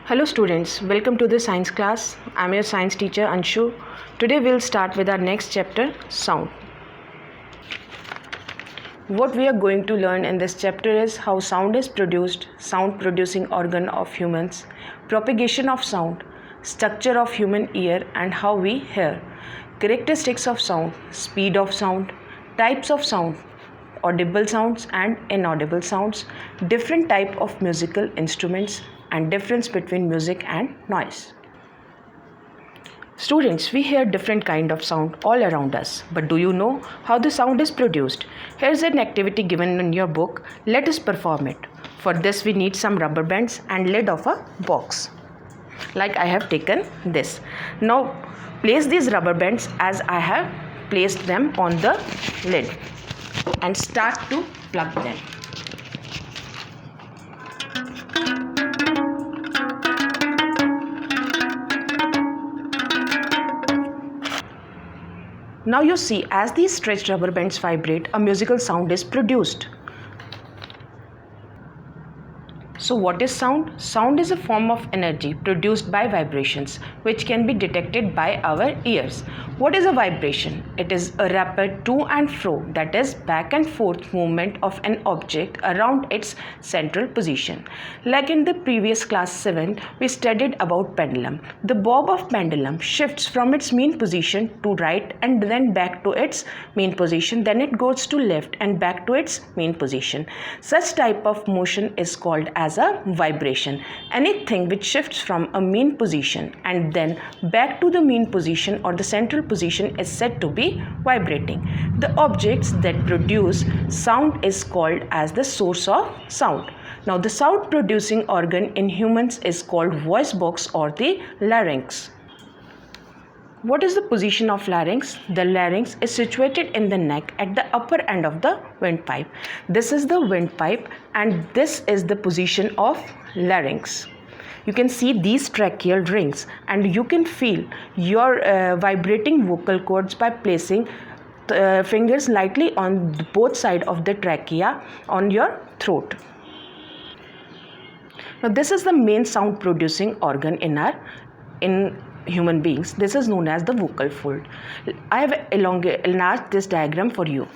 Hello students, welcome to the science class. I'm your science teacher Anshu. Today we'll start with our next chapter, sound. What we are going to learn in this chapter is how sound is produced, sound producing organ of humans, propagation of sound, structure of human ear and how we hear, characteristics of sound, speed of sound, types of sound, audible sounds and inaudible sounds, different type of musical instruments and difference between music and noise. Students, we hear different kind of sound all around us, but do you know how the sound is produced? Here's an activity given in your book. Let us perform it. For this we need some rubber bands and lid of a box. Like I have taken this. Now place these rubber bands as I have placed them on the lid and start to plug them. Now you see, as these stretched rubber bands vibrate, a musical sound is produced. So what is sound? Sound is a form of energy produced by vibrations which can be detected by our ears. What is a vibration? It is a rapid to and fro, that is back and forth movement of an object around its central position. Like in the previous class 7, we studied about pendulum. The bob of pendulum shifts from its mean position to right and then back to its mean position. Then it goes to left and back to its mean position. Such type of motion is called as a vibration. Anything which shifts from a mean position and then back to the mean position or the central position is said to be vibrating. The objects that produce sound is called as the source of sound. Now the sound producing organ in humans is called voice box or the larynx. What is the position of larynx? The larynx is situated in the neck at the upper end of the windpipe. This is the windpipe and this is the position of larynx. You can see these tracheal rings and you can feel your vibrating vocal cords by placing fingers lightly on both sides of the trachea on your throat. Now this is the main sound producing organ in human beings. This is known as the vocal fold. I have enlarged this diagram for you.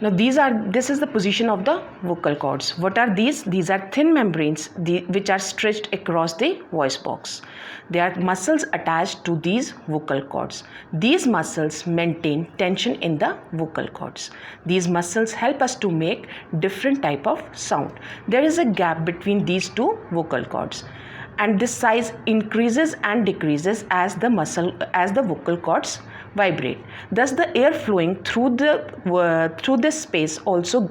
Now this is the position of the vocal cords. What are these? These are thin membranes which are stretched across the voice box. There are muscles attached to these vocal cords. These muscles maintain tension in the vocal cords. These muscles help us to make different type of sound. There is a gap between these two vocal cords, and this size increases and decreases as the vocal cords vibrate. Thus the air flowing through this space also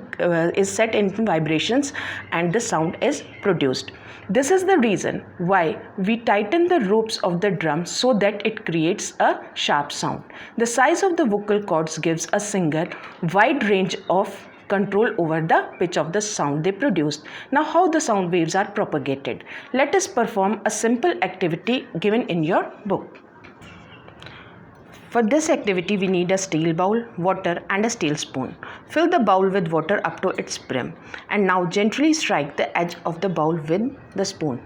is set in vibrations and the sound is produced. This is the reason why we tighten the ropes of the drum so that it creates a sharp sound. The size of the vocal cords gives a singer wide range of control over the pitch of the sound they produced. Now how the sound waves are propagated? Let us perform a simple activity given in your book. For this activity we need a steel bowl, water and a steel spoon. Fill the bowl with water up to its brim and now gently strike the edge of the bowl with the spoon.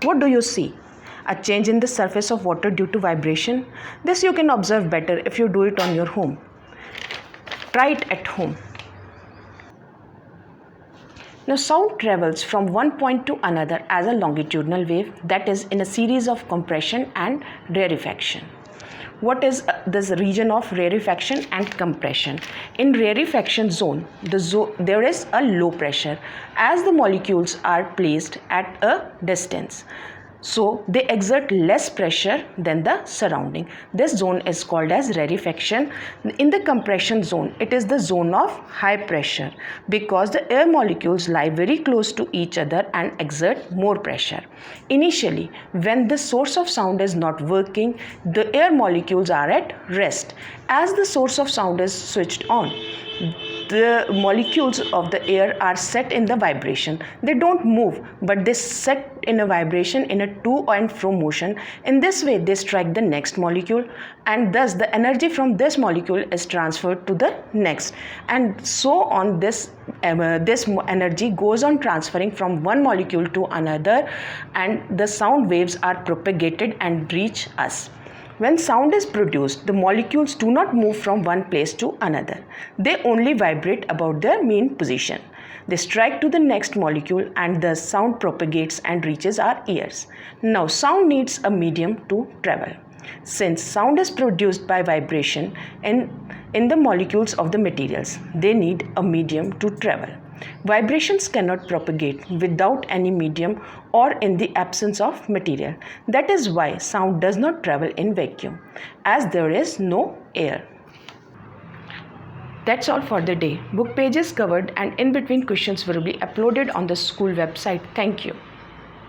What do you see? A change in the surface of water due to vibration. This you can observe better if you do it on your home. Try it at home. Now sound travels from one point to another as a longitudinal wave, that is in a series of compression and rarefaction. What is this region of rarefaction and compression? In rarefaction zone, there is a low pressure as the molecules are placed at a distance. So they exert less pressure than the surrounding. This zone is called as rarefaction. In the compression zone, it is the zone of high pressure because the air molecules lie very close to each other and exert more pressure. Initially, when the source of sound is not working, the air molecules are at rest. As the source of sound is switched on, the molecules of the air are set in the vibration. They don't move, but they set in a vibration in a to and fro motion. In this way, they strike the next molecule, and thus the energy from this molecule is transferred to the next, and so on. This energy goes on transferring from one molecule to another, and the sound waves are propagated and reach us. When sound is produced, the molecules do not move from one place to another. They only vibrate about their mean position. They strike to the next molecule, and the sound propagates and reaches our ears. Now, sound needs a medium to travel. Since sound is produced by vibration in the molecules of the materials, they need a medium to travel. Vibrations cannot propagate without any medium or in the absence of material. That is why sound does not travel in vacuum, as there is no air. That's all for the day. Book pages covered and in between questions will be uploaded on the school website. Thank you.